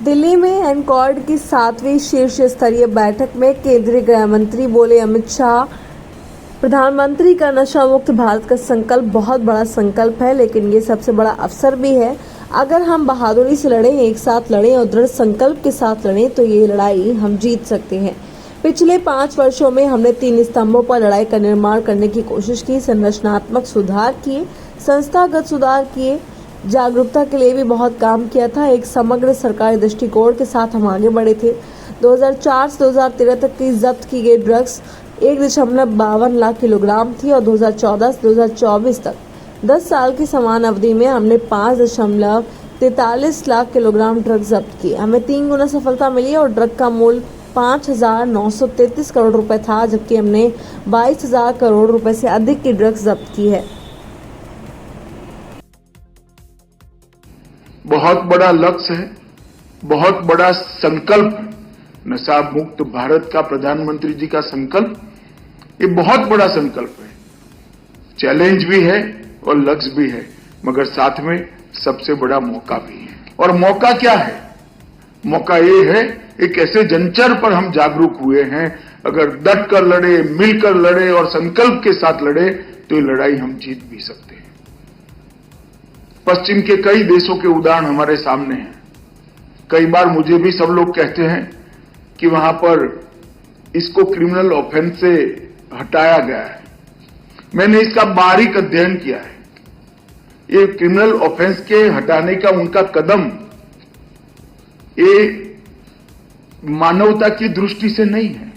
दिल्ली में एनकॉर्ड की 7वीं शीर्ष स्तरीय बैठक में केंद्रीय गृह मंत्री बोले अमित शाह, प्रधानमंत्री का नशा मुक्त भारत का संकल्प बहुत बड़ा संकल्प है, लेकिन ये सबसे बड़ा अवसर भी है। अगर हम बहादुरी से लड़ें, एक साथ लड़ें और दृढ़ संकल्प के साथ लड़ें तो ये लड़ाई हम जीत सकते हैं। पिछले 5 वर्षों में हमने 3 स्तंभों पर लड़ाई का निर्माण करने की कोशिश की, संरचनात्मक सुधार किए, संस्थागत सुधार किए, जागरूकता के लिए भी बहुत काम किया था। एक समग्र सरकारी दृष्टिकोण के साथ हम आगे बढ़े थे। 2004 से 2013 तक की जब्त की गई ड्रग्स 1.52 लाख किलोग्राम थी और 2014 से 2024 तक 10 साल की समान अवधि में हमने 5.43 लाख किलोग्राम ड्रग जब्त की। हमें 3 गुना सफलता मिली और ड्रग का मूल्य 5,933 करोड़ रुपए था, जबकि हमने 22,000 करोड़ रुपए से अधिक की ड्रग्स जब्त की है। बहुत बड़ा लक्ष्य है, बहुत बड़ा संकल्प, नशा मुक्त भारत का प्रधानमंत्री जी का संकल्प, ये बहुत बड़ा संकल्प है। चैलेंज भी है और लक्ष्य भी है, मगर साथ में सबसे बड़ा मौका भी है। और मौका क्या है? मौका ये है, एक ऐसे जंचर पर हम जागरूक हुए हैं, अगर डट कर लड़े, मिलकर लड़े और संकल्प के साथ लड़े तो ये लड़ाई हम जीत भी सकते हैं। पश्चिम के कई देशों के उदाहरण हमारे सामने हैं। कई बार मुझे भी सब लोग कहते हैं कि वहां पर इसको क्रिमिनल ऑफेंस से हटाया गया है। मैंने इसका बारीक अध्ययन किया है। ये क्रिमिनल ऑफेंस के हटाने का उनका कदम ये मानवता की दृष्टि से नहीं है,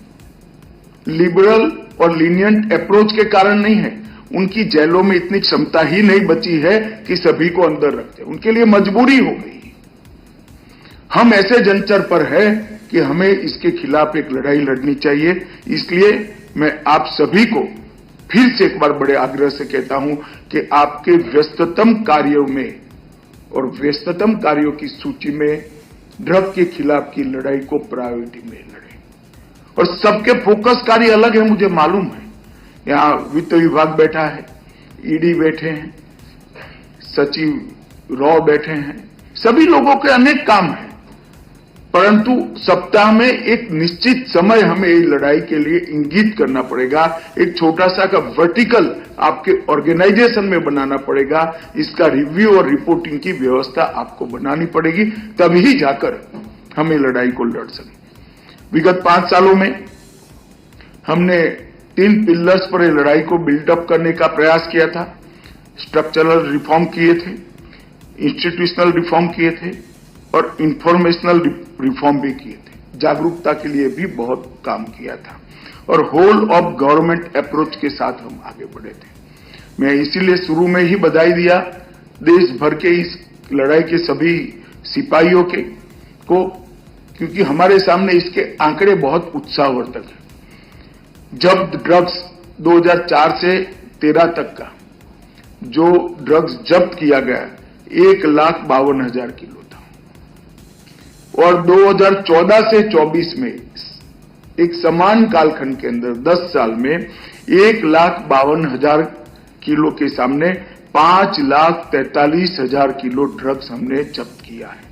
लिबरल और लीनियंट अप्रोच के कारण नहीं है। उनकी जेलों में इतनी क्षमता ही नहीं बची है कि सभी को अंदर रखते, उनके लिए मजबूरी हो गई। हम ऐसे जंचर पर है कि हमें इसके खिलाफ एक लड़ाई लड़नी चाहिए। इसलिए मैं आप सभी को फिर से एक बार बड़े आग्रह से कहता हूं कि आपके व्यस्ततम कार्यों में और व्यस्ततम कार्यों की सूची में ड्रग के खिलाफ की लड़ाई को प्रायोरिटी में लड़ें। और सबके फोकस कार्य अलग है, मुझे मालूम है। यहां वित्त विभाग बैठा है, ईडी बैठे हैं, सचिव रॉ बैठे हैं, सभी लोगों के अनेक काम हैं, परंतु सप्ताह में एक निश्चित समय हमें इस लड़ाई के लिए इंगित करना पड़ेगा। एक छोटा सा का वर्टिकल आपके ऑर्गेनाइजेशन में बनाना पड़ेगा। इसका रिव्यू और रिपोर्टिंग की व्यवस्था आपको बनानी पड़ेगी, तभी जाकर हमें लड़ाई को लड़ सकें। विगत 5 सालों में हमने 3 पिलर्स पर लड़ाई को बिल्डअप करने का प्रयास किया था। स्ट्रक्चरल रिफॉर्म किए थे, इंस्टीट्यूशनल रिफॉर्म किए थे और इंफॉर्मेशनल रिफॉर्म भी किए थे। जागरूकता के लिए भी बहुत काम किया था और होल ऑफ गवर्नमेंट अप्रोच के साथ हम आगे बढ़े थे। मैं इसीलिए शुरू में ही बधाई दिया देश भर के इस लड़ाई के सभी सिपाहियों को, क्योंकि हमारे सामने इसके आंकड़े बहुत उत्साहवर्धक हैं। जब्त ड्रग्स 2004 से 13 तक का जो ड्रग्स जब्त किया गया 1,52,000 किलो था और 2014 से 24 में एक समान कालखंड के अंदर 10 साल में 1,52,000 किलो के सामने 5,43,000 किलो ड्रग्स हमने जब्त किया है।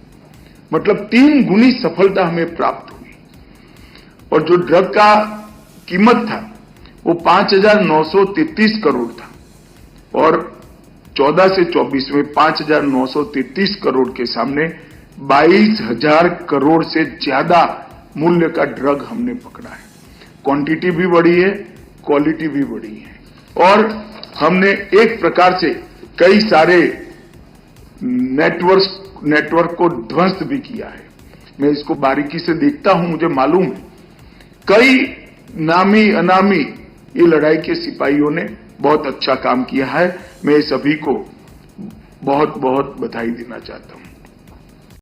मतलब 3 गुनी सफलता हमें प्राप्त हुई। और जो ड्रग का कीमत था वो 5,933 करोड़ था और 14 से 24 में 5,933 करोड़ के सामने 22,000 करोड़ से ज्यादा मूल्य का ड्रग हमने पकड़ा है। क्वांटिटी भी बढ़ी है, क्वालिटी भी बढ़ी है और हमने एक प्रकार से कई सारे नेटवर्क को ध्वस्त भी किया है। मैं इसको बारीकी से देखता हूं, मुझे मालूम है कई नामी अनामी ये लड़ाई के सिपाहियों ने बहुत अच्छा काम किया है। मैं सभी को बहुत बहुत बधाई देना चाहता हूं।